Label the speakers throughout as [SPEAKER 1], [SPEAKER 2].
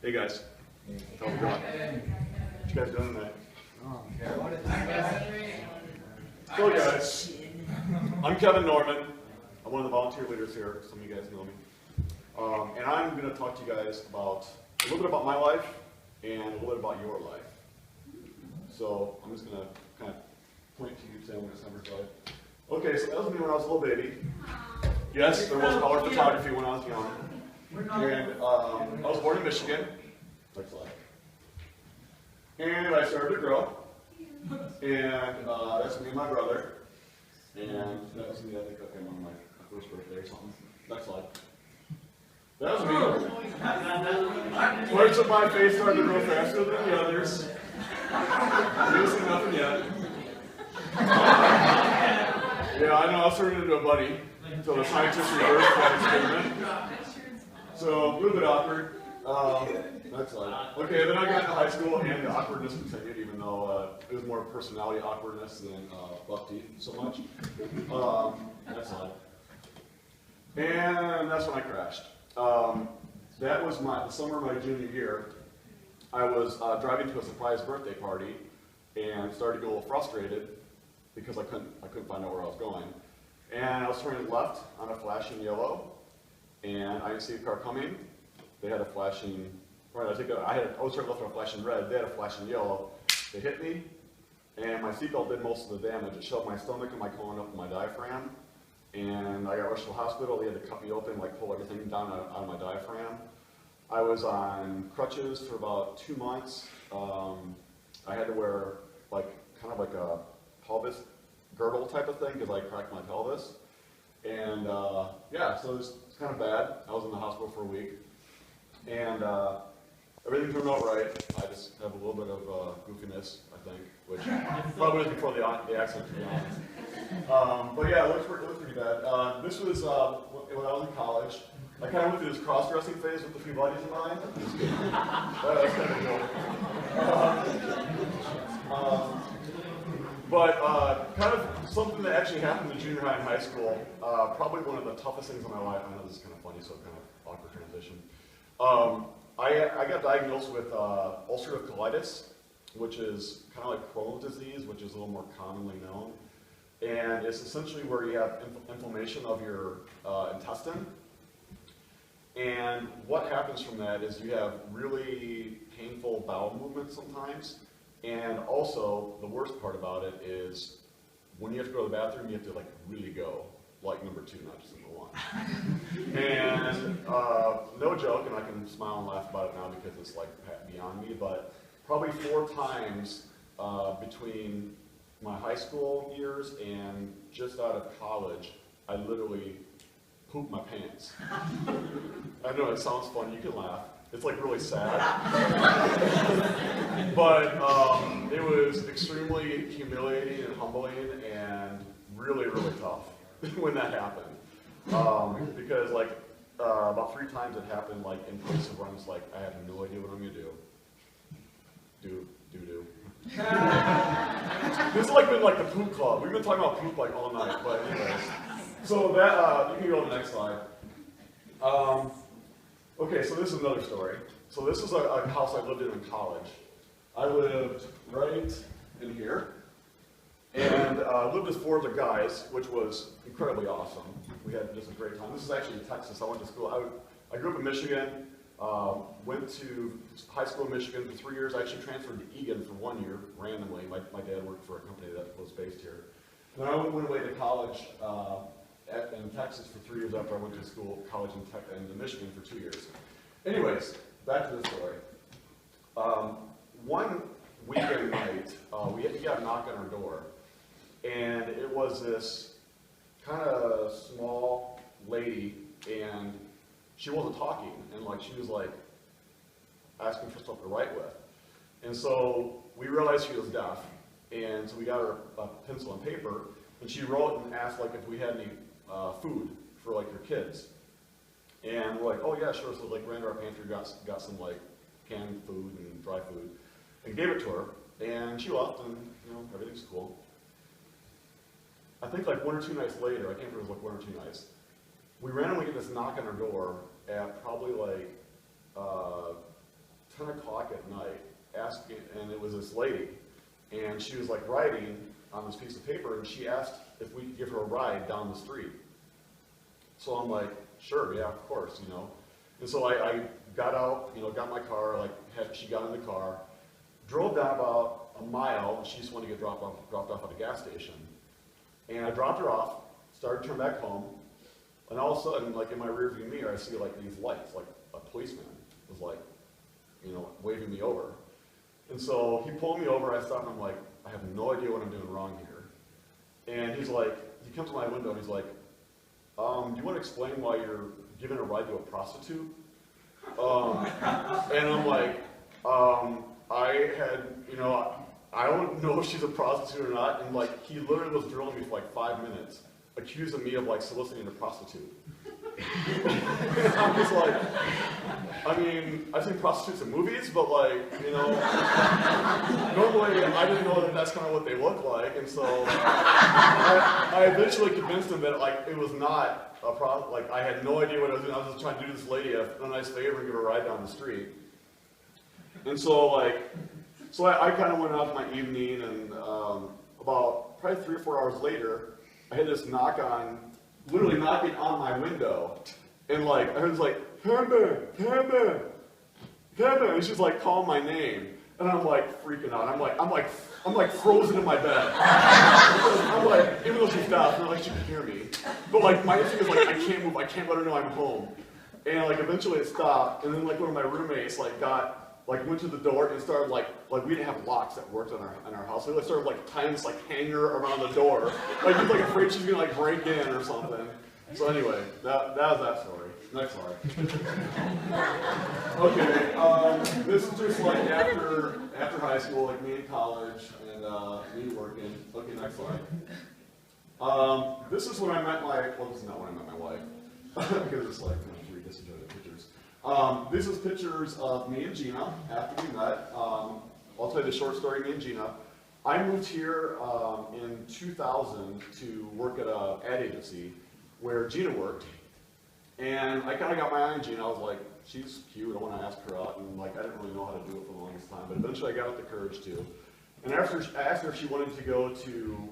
[SPEAKER 1] Hey guys, how's it going? What you guys doing tonight? So guys, I'm Kevin Norman. I'm one of the volunteer leaders here. Some of you guys know me. And I'm going to talk to you guys about a little bit about my life and a little bit about your life. So I'm just going to kind of point to you saying what number slide. Okay, so that was me when I was a little baby. Yes, there was color photography when I was young. And I was born in Michigan. Next slide. And I started to grow. And that's me and my brother. And that was me, I think, on my first birthday or something. Next slide. That was me. Parts of my face started to grow faster than the others. Using nothing yet. Yeah, I know, I was turning into a bunny. So the scientists reversed that experiment. So, a little bit awkward. Next slide. Okay, then I got into high school and the awkwardness continued, even though it was more personality awkwardness than buck teeth so much. Next slide. And that's when I crashed. That was the summer of my junior year. I was driving to a surprise birthday party and started to get a little frustrated because I couldn't find out where I was going. And I was turning left on a flashing yellow, and I didn't see a car coming. They had a flashing, right, I was turning left on a flashing red, they had a flashing yellow. They hit me, and my seatbelt did most of the damage. It shoved my stomach and my colon up in my diaphragm, and I got rushed to the hospital. They had to cut me open, like pull everything down out of my diaphragm. I was on crutches for about 2 months. I had to wear kind of like a pelvis girdle type of thing because I cracked my pelvis. And yeah, so it was kind of bad. I was in the hospital for a week. And everything turned out right. I just have a little bit of goofiness, I think, which probably was before the accident, to be honest. But yeah, it looked pretty bad. This was when I was in college. I kind of went through this cross-dressing phase with a few buddies of mine. That's kind of cool. But kind of something that actually happened in junior high and high school, probably one of the toughest things in my life. I know this is kind of funny, so kind of awkward transition. I got diagnosed with ulcerative colitis, which is kind of like Crohn's disease, which is a little more commonly known. And it's essentially where you have inflammation of your intestine. And what happens from that is you have really painful bowel movements sometimes. And also, the worst part about it is when you have to go to the bathroom, you have to really go, like number 2, not just number 1. And no joke, and I can smile and laugh about it now because it's beyond me, but probably 4 times between my high school years and just out of college, I literally pooped my pants. I know it sounds fun, you can laugh. It's really sad. But it was extremely humiliating and humbling and really, really tough when that happened. Because about 3 times it happened in places where I'm just I have no idea what I'm gonna do. Do. This has been the poop club. We've been talking about poop all night, but anyways. So that, you can go to the next slide. Okay, so this is another story. So this is a house I lived in college. I lived right in here, and lived with 4 other guys, which was incredibly awesome. We had just a great time. This is actually in Texas. I went to school. I grew up in Michigan, went to high school in Michigan for 3 years. I actually transferred to Egan for 1 year, randomly. My dad worked for a company that was based here. Then I went away to college in Texas for 3 years after I went to college in Michigan for 2 years. Anyways, back to the story. One weekend night, we got a knock on our door, and it was this kind of small lady, and she wasn't talking, and she was asking for stuff to write with. And so we realized she was deaf, and so we got her a pencil and paper, and she wrote and asked if we had any food for her kids. And we're oh yeah, sure. So ran to our pantry, got some canned food and dry food, and gave it to her. And she left, and everything's cool. I think 1 or 2 nights later, I can't remember if it was 1 or 2 nights, we randomly get this knock on our door at probably o'clock at night, asking, and it was this lady, and she was like writing on this piece of paper, and she asked if we could give her a ride down the street. So I'm like, sure, yeah, of course, you know. And so I got out, you know, got my car, like she got in the car, drove down about a mile, and she just wanted to get dropped off at a gas station. And I dropped her off, started to turn back home, and all of a sudden, like in my rearview mirror, I see like these lights, like a policeman was like, you know, waving me over. And so he pulled me over, I stopped, and I'm like, I have no idea what I'm doing wrong here. And he's like, he comes to my window and he's like, do you want to explain why you're giving a ride to a prostitute? And I'm like, I had, you know, I don't know if she's a prostitute or not, and like, he literally was drilling me for like 5 minutes, accusing me of like soliciting a prostitute. I'm just like, I mean, I've seen prostitutes in movies, but like, you know, normally I didn't know that that's kind of what they look like, and so I eventually convinced him that like it was not a problem. Like I had no idea what I was doing. I was just trying to do this lady a nice favor and give her a ride down the street. And so like, I kind of went out my evening, and about probably 3 or 4 hours later, I had this literally knocking on my window, and like I was like, Pamela, Pamela, Pamela, and she's like calling my name, and I'm like freaking out. I'm like frozen in my bed. I'm like, even though she stopped, like she could hear me, but like my instinct is like I can't move, I can't let her know I'm home, and like eventually it stopped, and then like one of my roommates went to the door and started like we didn't have locks that worked in our house. So they started like tying this like hanger around the door. Like he's like afraid she's gonna like break in or something. So anyway, that was that story. Next slide. Okay, this is just like after high school, like me in college and me working. Okay, next slide. This is when I met well, this is not when I met my wife because it's like 3 disjointed pictures. This is pictures of me and Gina after we met. I'll tell you the short story, me and Gina. I moved here in 2000 to work at an ad agency where Gina worked. And I kind of got my eye on Gina. I was like, she's cute, I want to ask her out. And like, I didn't really know how to do it for the longest time. But eventually I got the courage to. And I asked her if she wanted to go to,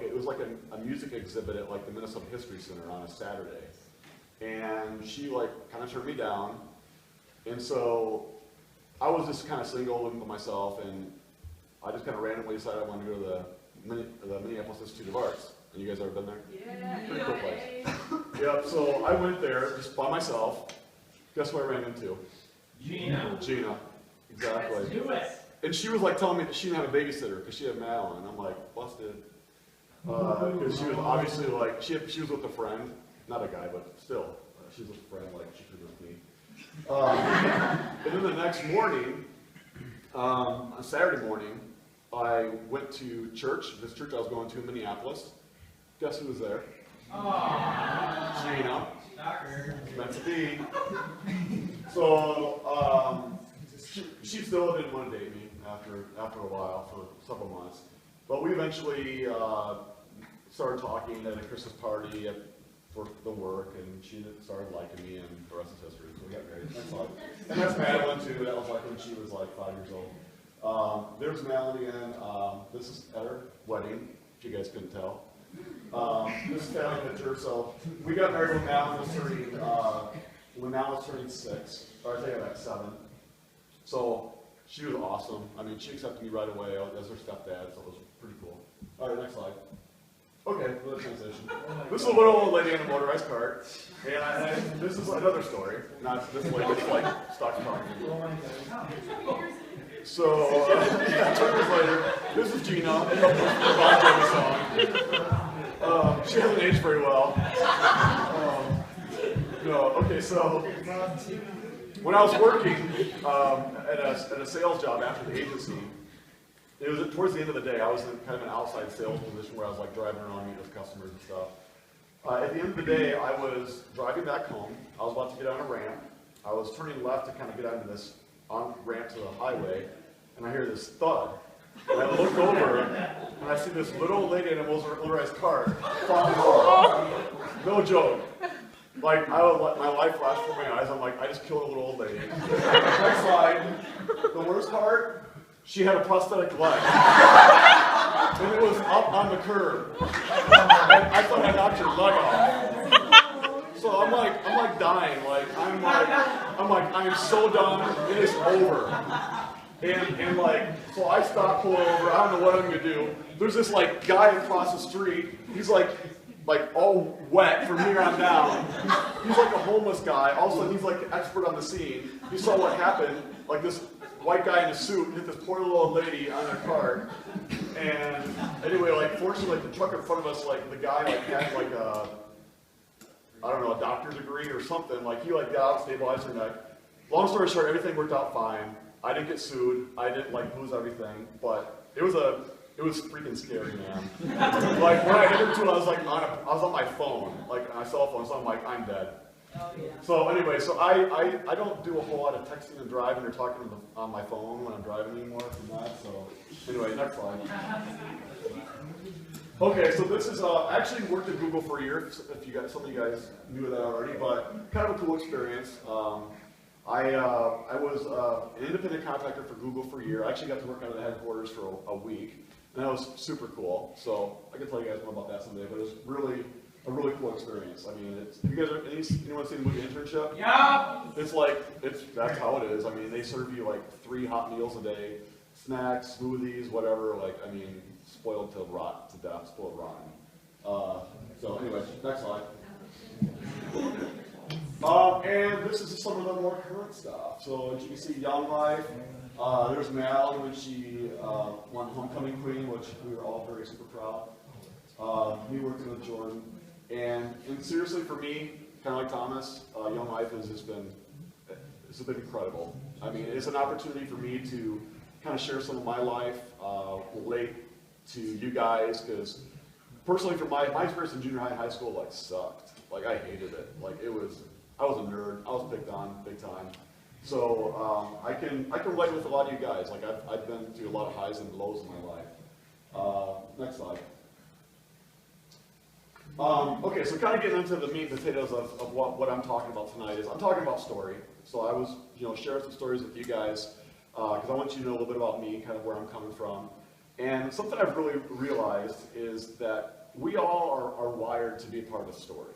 [SPEAKER 1] it was like a music exhibit at like the Minnesota History Center on a Saturday. And she like kind of turned me down, and so I was just kind of single living by myself, and I just kind of randomly decided I wanted to go to the Minneapolis Institute of Arts. And you guys ever been there? Yeah. Pretty cool place. Yep. So I went there just by myself. Guess who I ran into?
[SPEAKER 2] Gina.
[SPEAKER 1] Gina. Exactly.
[SPEAKER 2] Let's do it.
[SPEAKER 1] And she was like telling me that she didn't have a babysitter because she had Madeline. I'm like, busted. Because she was obviously like she was with a friend. Not a guy, but still, she was a friend, like she could with me. And then the next morning, on Saturday morning, I went to church, this church I was going to in Minneapolis. Guess who was there?
[SPEAKER 2] Aww.
[SPEAKER 1] Gina.
[SPEAKER 2] Shocker.
[SPEAKER 1] Meant to be. So, she still didn't want to date me after a while, for several months. But we eventually started talking at a Christmas party for the work, and she started liking me, and the rest is history. So we got married. And that's Madeline too. That was like when she was like 5 years old. There's Madeline again. This is at her wedding, if you guys couldn't tell. This is a family picture. So we got married when Madeline was turning 6, or I think about 7. So she was awesome. I mean, she accepted me right away as her stepdad, so it was pretty cool. All right, next slide. Okay, another transition. This is a little old lady in a motorized cart, and this is another story. Not this lady, it's like stock talking. So, 2 years later, this is Gina, the Bon Jovi song. She hasn't aged very well. Okay, so when I was working at a sales job after the agency, it was towards the end of the day. I was in kind of an outside sales position where I was like driving around meeting with customers and stuff. At the end of the day, I was driving back home. I was about to get on a ramp. I was turning left to kind of get onto this ramp to the highway, and I hear this thud. And I look over, and I see this little old lady in a motorized cart falling over. No joke. Like, my life flashed before my eyes. I'm like, I just killed a little old lady. Next slide. worst part, she had a prosthetic leg. And it was up on the curb. And I thought I knocked her leg off. So I'm like dying. I am so done. It is over. And so I stop, pull over. I don't know what I'm gonna do. There's this guy across the street. He's like all wet from here on down. He's like a homeless guy. All of a sudden, he's like the expert on the scene. He saw what happened. Like this white guy in a suit hit this poor little old lady on her car. And anyway, fortunately, the truck in front of us, the guy had a, I don't know, a doctor's degree or something. He got out, stabilized her neck. Long story short, everything worked out fine. I didn't get sued. I didn't lose everything, but it was freaking scary, man. When I hit her too, I was on my phone, my cell phone. So I'm like, I'm dead.
[SPEAKER 3] Oh, yeah.
[SPEAKER 1] So anyway, so I don't do a whole lot of texting and driving or talking on my phone when I'm driving anymore from that. So anyway, next slide. Okay, so this is actually worked at Google for a year. If you guys, some of you guys knew that already, but kind of a cool experience. I was an independent contractor for Google for a year. I actually got to work out of the headquarters for a week, and that was super cool. So I can tell you guys more about that someday, but it was really a really cool experience. I mean, have you guys anyone seen the movie Internship?
[SPEAKER 2] Yeah.
[SPEAKER 1] That's how it is. I mean, they serve you 3 hot meals a day, snacks, smoothies, whatever. I mean, spoiled to death, spoiled rotten. So anyway, next slide. And this is just some of the more current stuff. So as you can see, Young Life. There's Mal when she won Homecoming Queen, which we were all very super proud. Me working with Jordan. And seriously, for me, kind of like Thomas, Young Life has been incredible. I mean, it's an opportunity for me to kind of share some of my life, relate to you guys, because personally, from my experience in junior high and high school, sucked. I hated it. I was a nerd. I was picked on big time. So I can relate with a lot of you guys. I've been through a lot of highs and lows in my life. Next slide. Okay, so kind of getting into the meat and potatoes of what I'm talking about tonight is I'm talking about story. So I was sharing some stories with you guys because I want you to know a little bit about me, kind of where I'm coming from. And something I've really realized is that we all are wired to be a part of a story.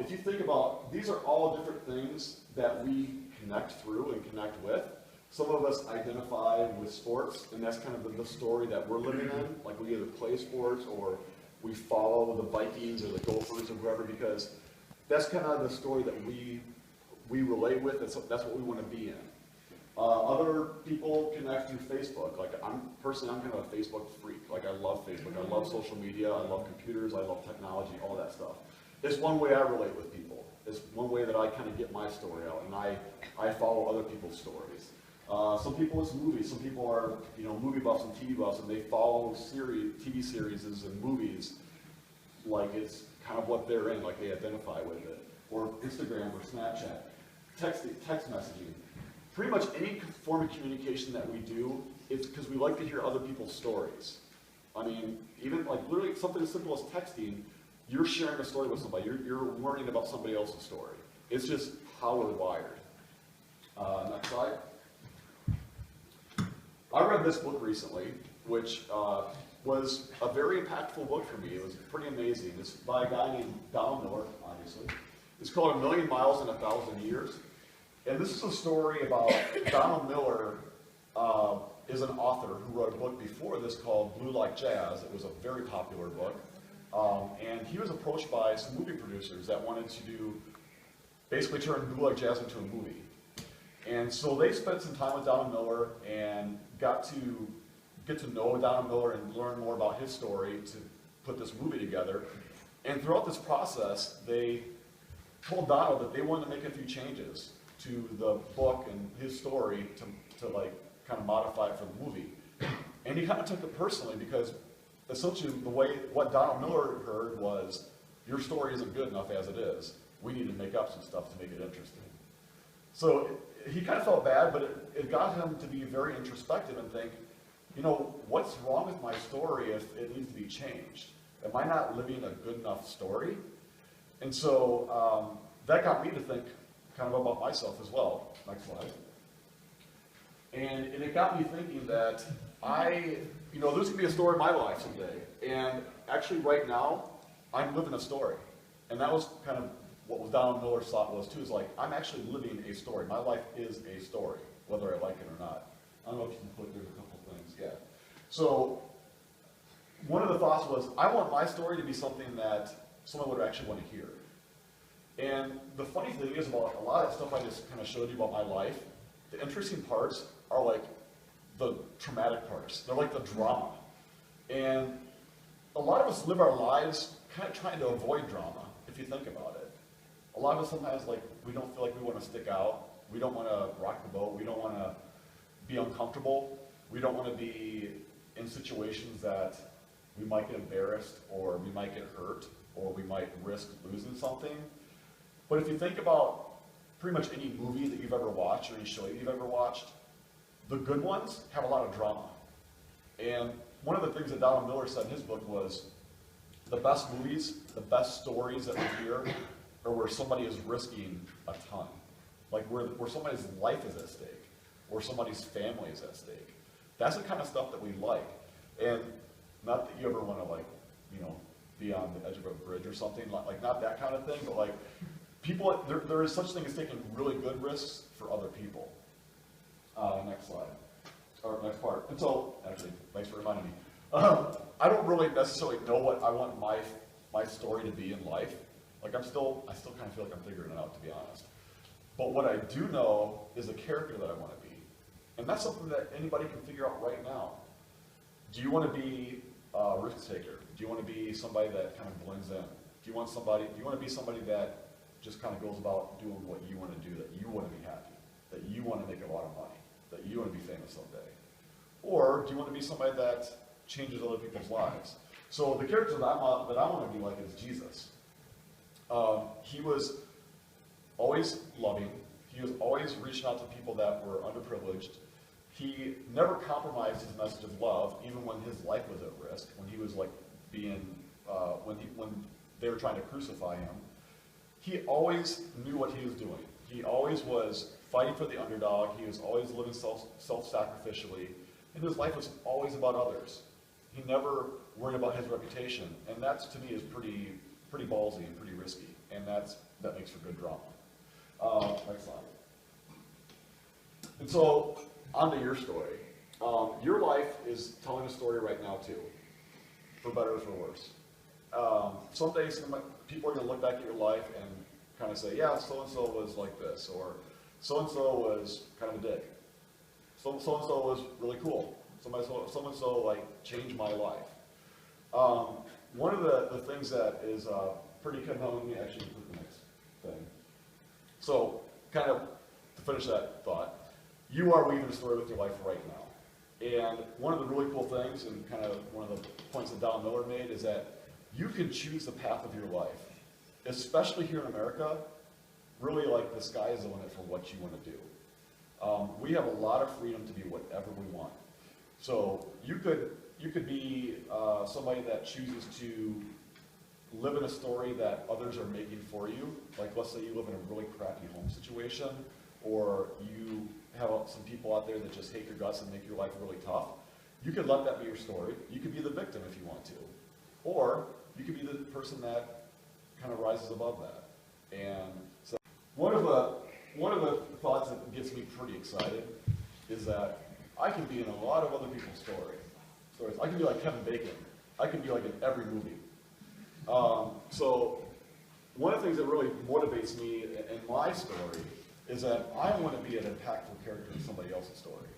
[SPEAKER 1] If you think about, these are all different things that we connect through and connect with. Some of us identify with sports, and that's kind of the story that we're living in. We either play sports or we follow the Vikings or the Gophers or whoever, because that's kind of the story that we relate with, and so that's what we want to be in. Other people connect through Facebook. I'm kind of a Facebook freak. I love Facebook. I love social media. I love computers. I love technology, all that stuff. It's one way I relate with people. It's one way that I kind of get my story out, and I follow other people's stories. Some people it's movies. Some people are movie buffs and TV buffs, and they follow TV series and movies like it's kind of what they're in, like they identify with it. Or Instagram or Snapchat, text messaging. Pretty much any form of communication that we do, it's because we like to hear other people's stories. I mean, even literally something as simple as texting, you're sharing a story with somebody. You're worrying about somebody else's story. It's just how we're wired. Next slide. I read this book recently, which was a very impactful book for me. It was pretty amazing. It's by a guy named Donald Miller, obviously. It's called A Million Miles in 1,000 Years. And this is a story about Donald Miller is an author who wrote a book before this called Blue Like Jazz. It was a very popular book. And he was approached by some movie producers that wanted to basically turn Blue Like Jazz into a movie. And so they spent some time with Donald Miller and got to get to know Donald Miller and learn more about his story to put this movie together. And throughout this process, they told Donald that they wanted to make a few changes to the book and his story to kind of modify it for the movie. And he kind of took it personally because essentially what Donald Miller heard was, your story isn't good enough as it is. We need to make up some stuff to make it interesting. So he kind of felt bad, but it got him to be very introspective and think, what's wrong with my story if it needs to be changed? Am I not living a good enough story? And so that got me to think kind of about myself as well. Next slide. And it got me thinking that there's gonna be a story in my life someday. And actually right now, I'm living a story. And that was kind of what Donald Miller's thought was too, is like, I'm actually living a story. My life is a story, whether I like it or not. I don't know if you can put, there's a couple things, yeah. So, one of the thoughts was, I want my story to be something that someone would actually want to hear. And the funny thing is about a lot of stuff I just kind of showed you about my life, the interesting parts are like the traumatic parts. They're like the drama. And a lot of us live our lives kind of trying to avoid drama, if you think about it. A lot of us sometimes, like, we don't feel like we want to stick out. We don't want to rock the boat. We don't want to be uncomfortable. We don't want to be in situations that we might get embarrassed, or we might get hurt, or we might risk losing something. But if you think about pretty much any movie that you've ever watched, or any show that you've ever watched, the good ones have a lot of drama. And one of the things that Donald Miller said in his book was, the best movies, the best stories that we hear, are where somebody is risking a ton. Like where somebody's life is at stake, or somebody's family is at stake. That's the kind of stuff that we like. And not that you ever want to, like, be on the edge of a bridge or something, like not that kind of thing, but like people, there is such thing as taking really good risks for other people. Next slide, or next part. And so, actually, thanks for reminding me. I don't really necessarily know what I want my story to be in life. Like I still kind of feel like I'm figuring it out, to be honest. But what I do know is the character that I want to be. And that's something that anybody can figure out right now. Do you want to be a risk taker? Do you want to be somebody that kind of blends in? Do you want to be somebody that just kind of goes about doing what you want to do, that you want to be happy, that you want to make a lot of money, that you want to be famous someday? Or do you want to be somebody that changes other people's lives? So the character that I want to be like is Jesus. He was always loving. He was always reaching out to people that were underprivileged. He never compromised his message of love, even when his life was at risk, when he was like when they were trying to crucify him. He always knew what he was doing. He always was fighting for the underdog. He was always living self-sacrificially, and his life was always about others. He never worried about his reputation, and that to me is pretty ballsy and pretty risky, and that makes for good drama. Next slide. And so, onto your story. Your life is telling a story right now too, for better or for worse. Some days people are going to look back at your life and kind of say, yeah, so-and-so was like this, or so-and-so was kind of a dick. So-and-so was really cool. So-and-so like changed my life. One of the things that is pretty kind of, let me actually put the next thing. So, kind of to finish that thought, you are weaving a story with your life right now. And one of the really cool things, and kind of one of the points that Donald Miller made, is that you can choose the path of your life. Especially here in America, really like the sky is the limit for what you want to do. We have a lot of freedom to be whatever we want. So you could be somebody that chooses to live in a story that others are making for you. Like let's say you live in a really crappy home situation, or you have some people out there that just hate your guts and make your life really tough. You could let that be your story. You could be the victim if you want to. Or you could be the person that kind of rises above that. And so one of the thoughts that gets me pretty excited is that I can be in a lot of other people's stories. I can be like Kevin Bacon. I can be like in every movie. So one of the things that really motivates me in my story is that I want to be an impactful character in somebody else's story.